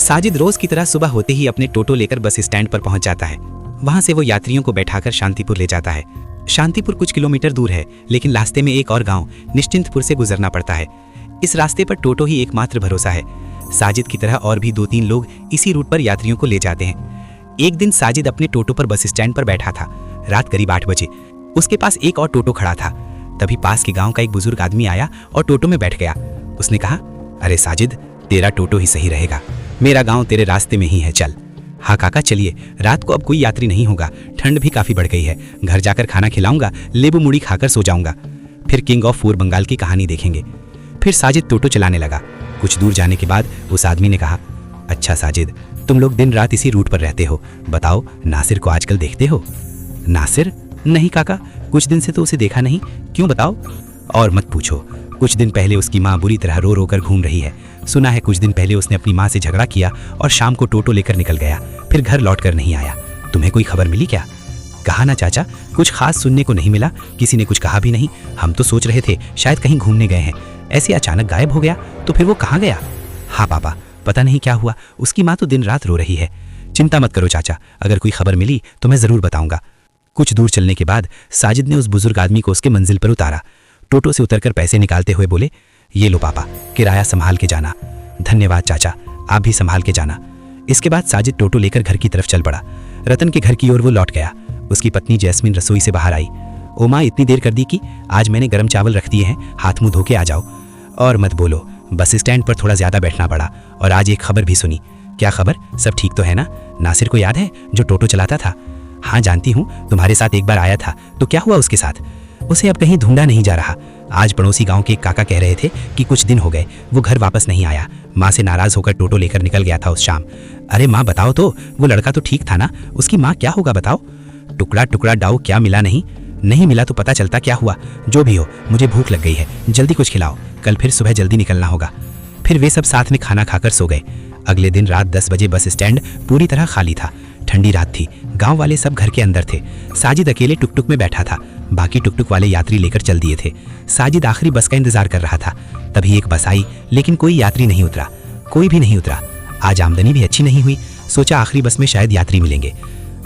साजिद रोज की तरह सुबह होते ही अपने टोटो लेकर बस स्टैंड पर पहुंच जाता है। वहां से वो यात्रियों को बैठाकर शांतिपुर ले जाता है। शांतिपुर कुछ किलोमीटर दूर है, लेकिन रास्ते में एक और गांव निश्चिंतपुर से गुजरना पड़ता है। इस रास्ते पर टोटो ही एकमात्र भरोसा है। साजिद की तरह और भी 2-3 लोग इसी रूट पर यात्रियों को ले जाते हैं। एक दिन साजिद अपने टोटो पर बस स्टैंड पर बैठा था। रात करीब 8 बजे। उसके पास एक और टोटो खड़ा था। तभी पास के गांव का एक बुजुर्ग आदमी आया और टोटो में बैठ गया। उसने कहा, अरे साजिद, तेरा टोटो ही सही रहेगा। मेरा गांव तेरे रास्ते में ही है, चल। हाँ काका चलिए, रात को अब कोई यात्री नहीं होगा, ठंड भी काफी बढ़ गई है। घर जाकर खाना खिलाऊंगा, लेबू मुड़ी खाकर सो जाऊंगा। फिर किंग ऑफ फोर बंगाल की कहानी देखेंगे। फिर साजिद टोटो चलाने लगा। कुछ दूर जाने के बाद उस आदमी ने कहा, अच्छा साजिद, तुम लोग दिन रात इसी रूट पर रहते हो, बताओ नासिर को आजकल देखते हो? नासिर? नहीं काका, कुछ दिन से तो उसे देखा नहीं। क्यों बताओ? और मत पूछो, कुछ दिन पहले उसकी माँ बुरी तरह रो रो कर घूम रही है। सुना है कुछ दिन पहले उसने अपनी माँ से झगड़ा किया और शाम को टोटो लेकर निकल गया, फिर घर लौट कर नहीं आया। तुम्हें कोई खबर मिली क्या? कहा ना चाचा, कुछ खास सुनने को नहीं मिला, किसी ने कुछ कहा भी नहीं। हम तो सोच रहे थे शायद कहीं घूमने गए हैं, ऐसे अचानक गायब हो गया। तो फिर वो कहाँ गया? हाँ पापा, पता नहीं क्या हुआ, उसकी माँ तो दिन रात रो रही है। चिंता मत करो चाचा, अगर कोई खबर मिली तो मैं जरूर बताऊंगा। कुछ दूर चलने के बाद साजिद ने उस बुजुर्ग आदमी को उसके मंजिल पर उतारा। टोटो से उतरकर पैसे निकालते हुए बोले, ये लो पापा, किराया संभाल के जाना। धन्यवाद चाचा, आप भी संभाल के जाना। इसके बाद साजिद टोटो लेकर घर की तरफ चल पड़ा। रतन के घर की ओर वो लौट गया। उसकी पत्नी जैस्मिन रसोई से बाहर आई। ओ माँ, इतनी देर कर दी कि आज मैंने गर्म चावल रख दिए हैं, हाथ मुंह धो के आ जाओ। और मत बोलो, बस स्टैंड पर थोड़ा ज्यादा बैठना पड़ा। और आज एक खबर भी सुनी। क्या खबर? सब ठीक तो है ना? नासिर को याद है जो टोटो चलाता था? हाँ जानती हूँ, तुम्हारे साथ एक बार आया था। तो क्या हुआ उसके साथ? उसे अब कहीं ढूंढा नहीं जा रहा। आज पड़ोसी गांव के एक काका कह रहे थे कि कुछ दिन हो गए वो घर वापस नहीं आया। माँ से नाराज होकर टोटो लेकर निकल गया था उस शाम। अरे माँ बताओ तो, वो लड़का तो ठीक था ना? उसकी माँ क्या होगा बताओ? टुकड़ा टुकड़ा डाउ, क्या मिला नहीं? नहीं मिला तो पता चलता क्या हुआ। जो भी हो, मुझे भूख लग गई है, जल्दी कुछ खिलाओ, कल फिर सुबह जल्दी निकलना होगा। फिर वे सब साथ में खाना खाकर सो गए। अगले दिन रात 10 बजे बस स्टैंड पूरी तरह खाली था। ठंडी रात थी, गांव वाले सब घर के अंदर थे। साजिद अकेले टुकटुक में बैठा था, बाकी टुकटुक वाले यात्री लेकर चल दिए थे। साजिद आखिरी बस का इंतजार कर रहा था। तभी एक बस आई, लेकिन कोई यात्री नहीं उतरा। कोई भी नहीं उतरा। आज आमदनी भी अच्छी नहीं हुई। सोचा आखिरी बस में शायद यात्री मिलेंगे।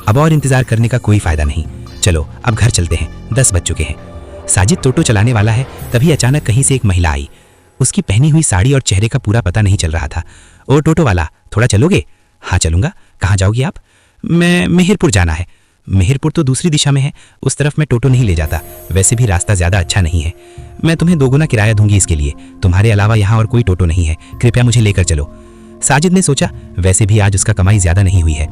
अब और इंतजार करने का कोई फायदा नहीं, चलो अब घर चलते हैं, 10 बज चुके हैं। साजिद टोटो चलाने वाला है, तभी अचानक कहीं से एक महिला आई। उसकी पहनी हुई साड़ी और चेहरे का पूरा पता नहीं चल रहा था। ओ टोटो वाला, थोड़ा चलोगे? हाँ चलूंगा। कहाँ जाओगी आप? मैं मेहरपुर जाना है। मेहरपुर तो दूसरी दिशा में है, उस तरफ मैं टोटो नहीं ले जाता, वैसे भी रास्ता ज्यादा अच्छा नहीं है। मैं तुम्हें 2 गुना किराया दूंगी इसके लिए। तुम्हारे अलावा यहाँ और कोई टोटो नहीं है, कृपया मुझे लेकर चलो। साजिद ने सोचा वैसे भी आज उसका कमाई ज्यादा नहीं हुई है,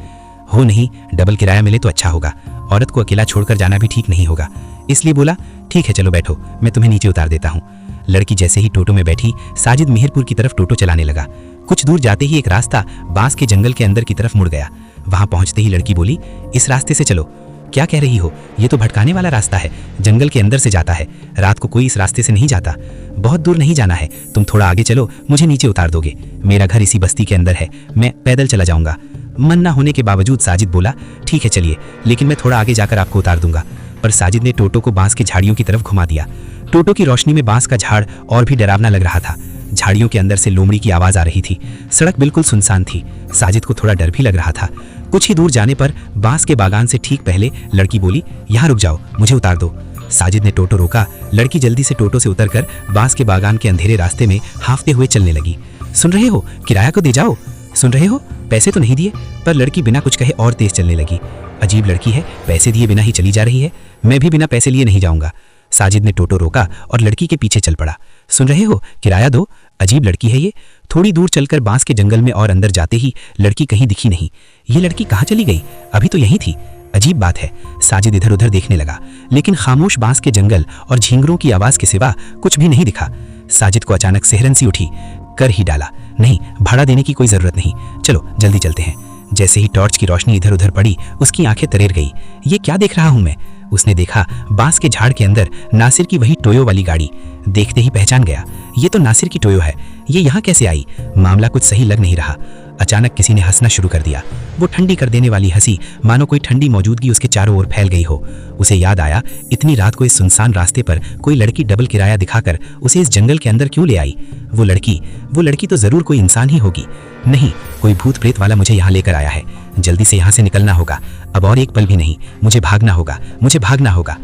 हो नहीं डबल किराया मिले तो अच्छा होगा। औरत को अकेला छोड़कर जाना भी ठीक नहीं होगा, इसलिए बोला ठीक है चलो बैठो, मैं तुम्हें नीचे उतार देता हूँ। लड़की जैसे ही टोटो में बैठी, साजिद मेहरपुर की तरफ टोटो चलाने लगा। कुछ दूर जाते ही एक रास्ता बांस के जंगल के अंदर की तरफ मुड़ गया। वहां पहुंचते ही लड़की बोली, इस रास्ते से चलो। क्या कह रही हो? ये तो भटकाने वाला रास्ता है, जंगल के अंदर से जाता है। रात को कोई इस रास्ते से नहीं जाता। बहुत दूर नहीं जाना है, तुम थोड़ा आगे चलो, मुझे नीचे उतार दोगे। मेरा घर इसी बस्ती के अंदर है, मैं पैदल चला जाऊंगा। मन न होने के बावजूद साजिद बोला, ठीक है चलिए, लेकिन मैं थोड़ा आगे जाकर आपको उतार दूंगा। पर साजिद ने टोटो को बांस की झाड़ियों की तरफ घुमा दिया। टोटो की रोशनी में बांस का झाड़ और भी डरावना लग रहा था। झाड़ियों के अंदर से लोमड़ी की आवाज आ रही थी। सड़क बिल्कुल सुनसान थी। साजिद को थोड़ा डर भी लग रहा था। कुछ ही दूर जाने पर बांस के बागान से ठीक पहले लड़की बोली, यहाँ रुक जाओ, मुझे उतार दो। साजिद ने टोटो रोका। लड़की जल्दी से टोटो से उतरकर बांस के बागान के अंधेरे रास्ते में हांफते हुए चलने लगी। सुन रहे हो, किराया को दे जाओ। सुन रहे हो, पैसे तो नहीं दिए। पर लड़की बिना कुछ कहे और तेज चलने लगी। अजीब लड़की है, पैसे दिए बिना ही चली जा रही है। मैं भी बिना पैसे लिए नहीं जाऊंगा। साजिद ने टोटो रोका और लड़की के पीछे चल पड़ा। सुन रहे हो, किराया दो। अजीब लड़की है ये। थोड़ी दूर चलकर बांस के जंगल में और अंदर जाते ही लड़की कहीं दिखी नहीं। ये लड़की कहाँ चली गई? अभी तो यहीं थी। अजीब बात है। साजिद इधर उधर देखने लगा, लेकिन खामोश बांस के जंगल और झींगरों की आवाज के सिवा कुछ भी नहीं दिखा। साजिद को अचानक सेहरन सी उठी। कर ही डाला, नहीं भाड़ा देने की कोई जरूरत नहीं, चलो जल्दी चलते हैं। जैसे ही टॉर्च की रोशनी इधर उधर पड़ी, उसकी आंखें तरेर गई। ये क्या देख रहा हूं मैं? उसने देखा बांस के झाड़ के अंदर नासिर की वही टोयो वाली गाड़ी। देखते ही पहचान गया, ये तो नासिर की टोयो है। ये यहाँ कैसे आई? मामला कुछ सही लग नहीं रहा। अचानक किसी ने हंसना शुरू कर दिया। वो ठंडी कर देने वाली हंसी, मानो कोई ठंडी मौजूदगी उसके चारों ओर फैल गई हो। उसे याद आया, इतनी रात को इस सुनसान रास्ते पर कोई लड़की डबल किराया दिखाकर उसे इस जंगल के अंदर क्यों ले आई? वो लड़की तो जरूर कोई इंसान ही होगी। नहीं, कोई भूत प्रेत वाला मुझे यहाँ लेकर आया है। जल्दी से यहाँ से निकलना होगा, अब और एक पल भी नहीं। मुझे भागना होगा।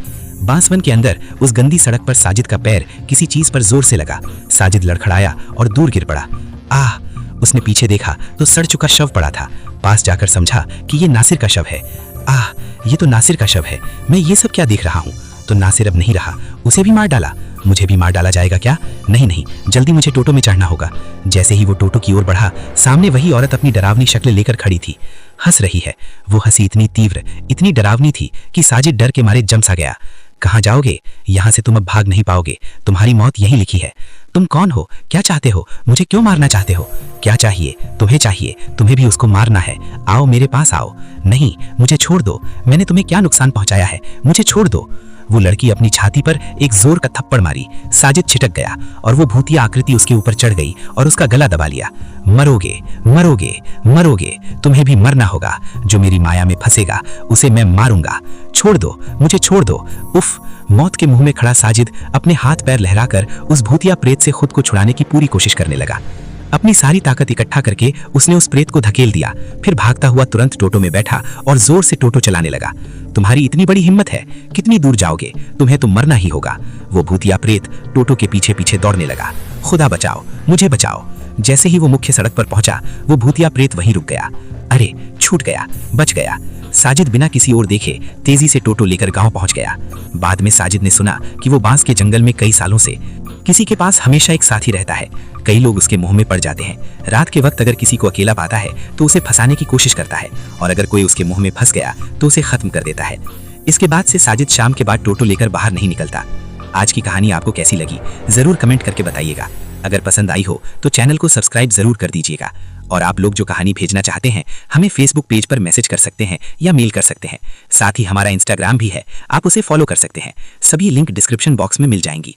बांसवन के अंदर उस गंदी सड़क पर साजिद का पैर किसी चीज पर जोर से लगा। साजिद लड़खड़ाया और दूर गिर पड़ा। आह! उसने पीछे देखा तो सड़ चुका शव पड़ा था। पास जाकर समझा कि ये नासिर का शव है। आह! ये तो नासिर का शव है। मैं ये सब क्या देख रहा हूँ? तो नासिर अब नहीं रहा, उसे भी मार डाला। मुझे भी मार डाला जाएगा क्या? नहीं, जल्दी मुझे टोटो में चढ़ना होगा। जैसे ही वो टोटो की ओर बढ़ा, सामने वही औरत अपनी डरावनी शक्ल लेकर खड़ी थी। हंस रही है। वो हंसी इतनी तीव्र, इतनी डरावनी थी कि साजिद डर के मारे जम सा गया। कहाँ जाओगे? यहाँ से तुम अब भाग नहीं पाओगे। तुम्हारी मौत यहीं लिखी है। तुम कौन हो? क्या चाहते हो? मुझे क्यों मारना चाहते हो? क्या चाहिए? तुम्हें भी उसको मारना है। आओ, मेरे पास आओ। नहीं, मुझे छोड़ दो। मैंने तुम्हें क्या नुकसान पहुंचाया है? मुझे छोड़ दो। वो लड़की अपनी छाती पर एक जोर का थप्पड़ मारी। साजिद छिटक गया और वो भूतिया आकृति उसके ऊपर चढ़ गई और उसका गला दबा लिया। मरोगे, तुम्हें भी मरना होगा। जो मेरी माया में फंसेगा उसे मैं मारूंगा। छोड़ दो, मुझे छोड़ दो। उफ! मौत के मुंह में खड़ा साजिद अपने हाथ पैर लहराकर उस भूतिया प्रेत से खुद को छुड़ाने की पूरी कोशिश करने लगा। अपनी सारी ताकत इकट्ठा करके उसने उस प्रेत को धकेल दिया। फिर भागता हुआ तुरंत टोटो में बैठा और जोर से टोटो चलाने लगा। तुम्हारी इतनी बड़ी हिम्मत है? कितनी दूर जाओगे? तुम्हें तो मरना ही होगा। वो भूतिया प्रेत टोटो के पीछे पीछे दौड़ने लगा। खुदा बचाओ, मुझे बचाओ। जैसे ही वो मुख्य सड़क पर पहुंचा, वो भूतिया प्रेत वहीं रुक गया। अरे, छूट गया, बच गया। साजिद बिना किसी ओर देखे तेजी से टोटो लेकर गांव पहुंच गया। बाद में साजिद ने सुना कि वो बांस के जंगल में कई सालों से किसी के पास हमेशा एक साथी रहता है। कई लोग उसके मुंह में पड़ जाते हैं। रात के वक्त अगर किसी को अकेला पाता है तो उसे फंसाने की कोशिश करता है, और अगर कोई उसके मुंह में फंस गया तो उसे खत्म कर देता है। इसके बाद से साजिद शाम के बाद टोटो लेकर बाहर नहीं निकलता। आज की कहानी आपको कैसी लगी जरूर कमेंट करके बताइएगा। अगर पसंद आई हो तो चैनल को सब्सक्राइब जरूर कर दीजिएगा। और आप लोग जो कहानी भेजना चाहते हैं हमें फेसबुक पेज पर मैसेज कर सकते हैं या मेल कर सकते हैं। साथ ही हमारा इंस्टाग्राम भी है, आप उसे फॉलो कर सकते हैं। सभी लिंक डिस्क्रिप्शन बॉक्स में मिल जाएंगी।